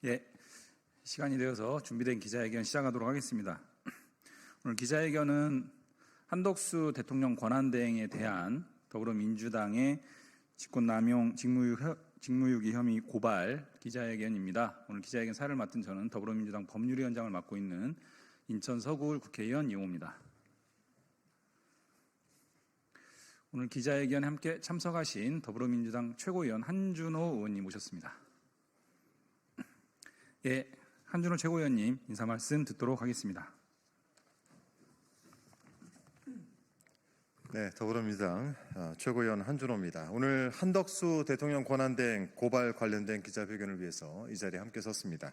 예, 시간이 되어서 준비된 기자회견 시작하도록 하겠습니다. 오늘 기자회견은 한덕수 대통령 권한대행에 대한 더불어민주당의 직권남용 직무유기 혐의 고발 기자회견입니다. 오늘 기자회견 사를 맡은 저는 더불어민주당 법률위원장을 맡고 있는 인천 서구을 국회의원 이용호입니다. 오늘 기자회견에 함께 참석하신 더불어민주당 최고위원 한준호 의원님 모셨습니다. 예, 한준호 최고위원님 인사 말씀 듣도록 하겠습니다. 네, 더불어민주당 최고위원 한준호입니다. 오늘 한덕수 대통령 권한대행 고발 관련된 기자회견을 위해서 이 자리에 함께 섰습니다.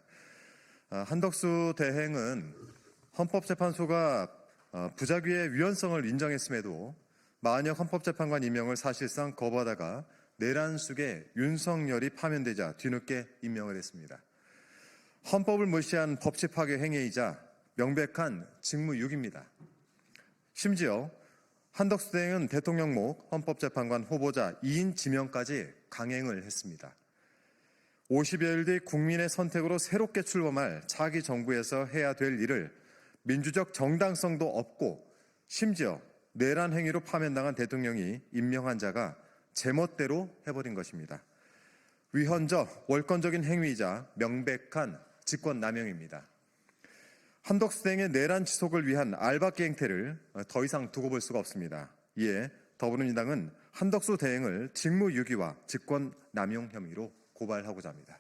한덕수 대행은 헌법재판소가 부작위의 위헌성을 인정했음에도 마은혁 헌법재판관 임명을 사실상 거부하다가 내란 속에 윤석열이 파면되자 뒤늦게 임명을 했습니다. 헌법을 무시한 법치 파괴 행위이자 명백한 직무유기입니다. 심지어 한덕수 대행은 대통령목 헌법재판관 후보자 2인 지명까지 강행을 했습니다. 50여일 뒤 국민의 선택으로 새롭게 출범할 차기 정부에서 해야 될 일을 민주적 정당성도 없고 심지어 내란 행위로 파면당한 대통령이 임명한 자가 제멋대로 해버린 것입니다. 위헌적, 월권적인 행위이자 명백한 직권남용입니다. 한덕수 대행의 내란 지속을 위한 알박기 행태를 더 이상 두고 볼 수가 없습니다. 이에 더불어민주당은 한덕수 대행을 직무유기와 직권남용 혐의로 고발하고자 합니다.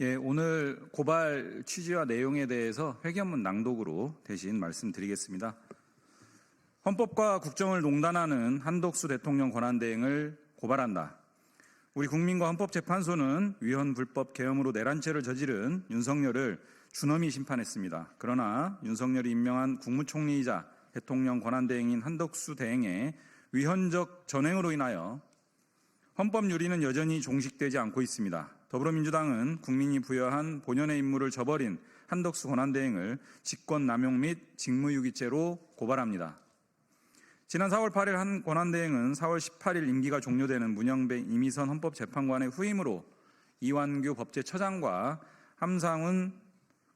예, 오늘 고발 취지와 내용에 대해서 회견문 낭독으로 대신 말씀드리겠습니다. 헌법과 국정을 농단하는 한덕수 대통령 권한대행을 고발한다. 우리 국민과 헌법재판소는 위헌 불법 계엄으로 내란죄를 저지른 윤석열을 준엄히 심판했습니다. 그러나 윤석열이 임명한 국무총리이자 대통령 권한대행인 한덕수 대행의 위헌적 전행으로 인하여 헌법 유리는 여전히 종식되지 않고 있습니다. 더불어민주당은 국민이 부여한 본연의 임무를 저버린 한덕수 권한대행을 직권남용 및 직무유기죄로 고발합니다. 지난 4월 8일 한 권한대행은 4월 18일 임기가 종료되는 문영배 이미선 헌법재판관의 후임으로 이완규 법제처장과 함상훈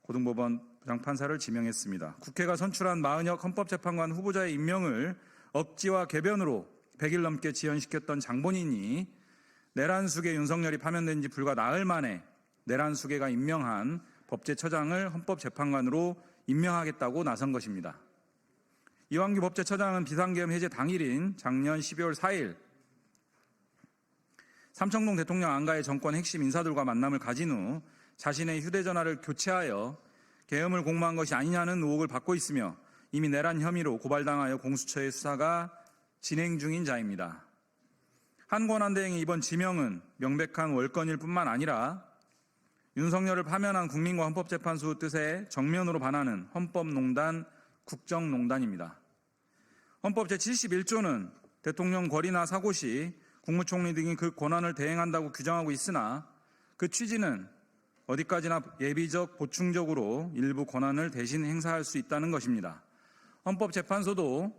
고등법원 부장판사를 지명했습니다. 국회가 선출한 마은혁 헌법재판관 후보자의 임명을 억지와 궤변으로 100일 넘게 지연시켰던 장본인이 내란 수계 윤석열이 파면된 지 불과 나흘 만에 내란 수계가 임명한 법제처장을 헌법재판관으로 임명하겠다고 나선 것입니다. 이완규 법제처장은 비상계엄 해제 당일인 작년 12월 4일 삼청동 대통령 안가의 정권 핵심 인사들과 만남을 가진 후 자신의 휴대전화를 교체하여 계엄을 공모한 것이 아니냐는 의혹을 받고 있으며 이미 내란 혐의로 고발당하여 공수처의 수사가 진행 중인 자입니다. 한 권한대행의 이번 지명은 명백한 월권일 뿐만 아니라 윤석열을 파면한 국민과 헌법재판소 뜻에 정면으로 반하는 헌법농단, 국정농단입니다. 헌법 제71조는 대통령 거리나 사고 시 국무총리 등이 그 권한을 대행한다고 규정하고 있으나 그 취지는 어디까지나 예비적, 보충적으로 일부 권한을 대신 행사할 수 있다는 것입니다. 헌법재판소도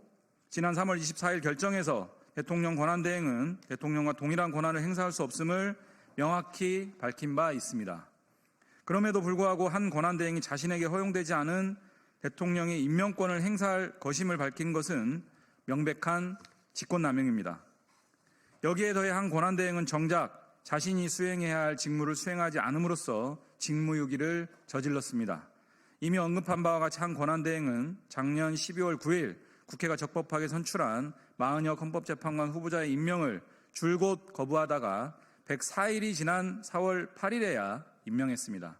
지난 3월 24일 결정에서 대통령 권한대행은 대통령과 동일한 권한을 행사할 수 없음을 명확히 밝힌 바 있습니다. 그럼에도 불구하고 한 권한대행이 자신에게 허용되지 않은 대통령의 임명권을 행사할 것임을 밝힌 것은 명백한 직권남용입니다. 여기에 더해 한 권한대행은 정작 자신이 수행해야 할 직무를 수행하지 않음으로써 직무유기를 저질렀습니다. 이미 언급한 바와 같이 한 권한대행은 작년 12월 9일 국회가 적법하게 선출한 마은혁 헌법재판관 후보자의 임명을 줄곧 거부하다가 104일이 지난 4월 8일에야 임명했습니다.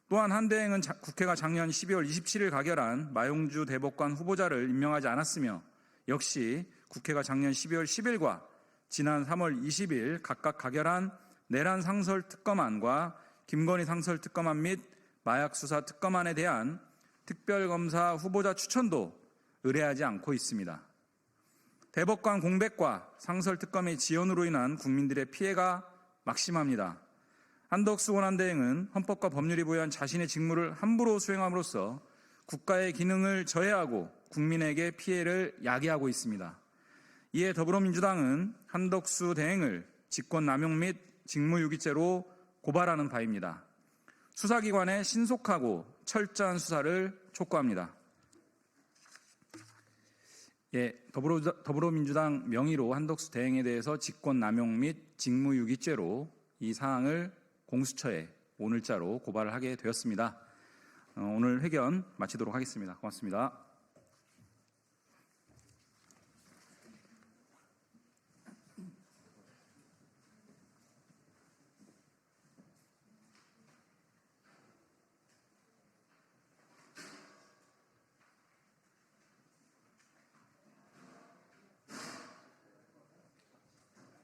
또한 한 대행은 국회가 작년 12월 27일 가결한 마용주 대법관 후보자를 임명하지 않았으며 역시 국회가 작년 12월 10일과 지난 3월 20일 각각 가결한 내란 상설 특검안과 김건희 상설 특검안 및 마약 수사 특검안에 대한 특별검사 후보자 추천도 의뢰하지 않고 있습니다. 대법관 공백과 상설 특검의 지연으로 인한 국민들의 피해가 막심합니다. 한덕수 권한대행은 헌법과 법률이 부여한 자신의 직무를 함부로 수행함으로써 국가의 기능을 저해하고 국민에게 피해를 야기하고 있습니다. 이에 더불어민주당은 한덕수 대행을 직권남용 및 직무유기죄로 고발하는 바입니다. 수사기관의 신속하고 철저한 수사를 촉구합니다. 예, 더불어민주당 명의로 한덕수 대행에 대해서 직권남용 및 직무유기죄로 이 사항을 공수처에 오늘자로 고발을 하게 되었습니다. 오늘 회견 마치도록 하겠습니다. 고맙습니다.